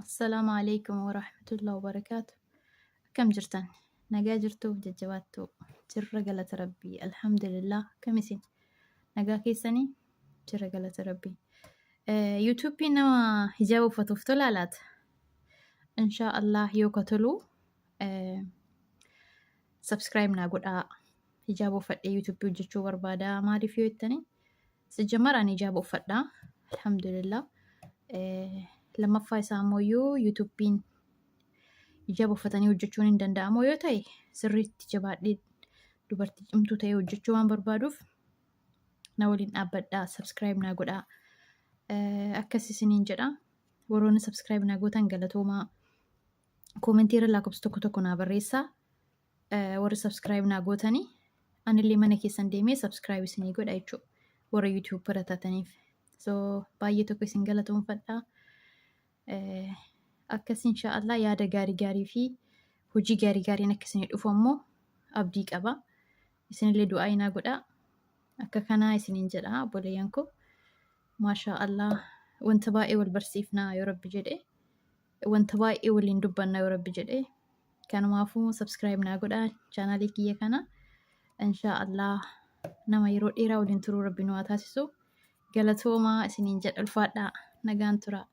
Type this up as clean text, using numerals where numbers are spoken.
السلام عليكم ورحمة الله وبركاته. كم جرتان نجا جرتو ججباتو جرة قالت ربي الحمد لله كمسين نجا كيسني جرة قالت ربي يوتيوبي نوا هجابو فتوفتو لالات إن شاء الله يوكتلو سبسكرايب ناقول هجابو فد يوتيوبي وجتشو بربادا ما ريفيو التاني سجمر أنا هجابو فدا الحمد لله لما فايسامويو يوتيوبين hijaba uffatanii hojjechuun hin danda'amu yoo ta'e sirriitti jabaadhee dubartii cimtuu ta'ee hojjechuu waan barbaaduuf na waliin dhaabbadhaa subscribe naa godhaa akkas isiniin jedha warroonni subscribe naa gootan galatoomaa koomentii irra lakkoofsa tokko naa barreessaa warri subscribe naa gootanii anillee mana keessan deemee subscribe isinii godha jechuudha warra YouTube baratataniif so baay'ee tokko isin galatoomfadhaa. Akkas inshaallah yaada gaarii fi hojii gaariin akka isinii dhufu ammoo abdii qaba. Isinillee du'aa inaa godhaa. Akka kanaa isiniin jedha obboleeyyan koo. Maashaallah wanta baay'ee wal barsiifnaa yoo Rabbi jedhe. Wanta baay'ee waliin dubbannaa yoo Rabbi jedhe. Kanumaafuu subscribe naa godhaa chaanaalii kiyya kana. Inshaallah nama yeroo dheeraa waliin turuu Rabbi nu haa taasisu. Galatoomaa isiniin jedha ulfaadhaa nagaan turaa.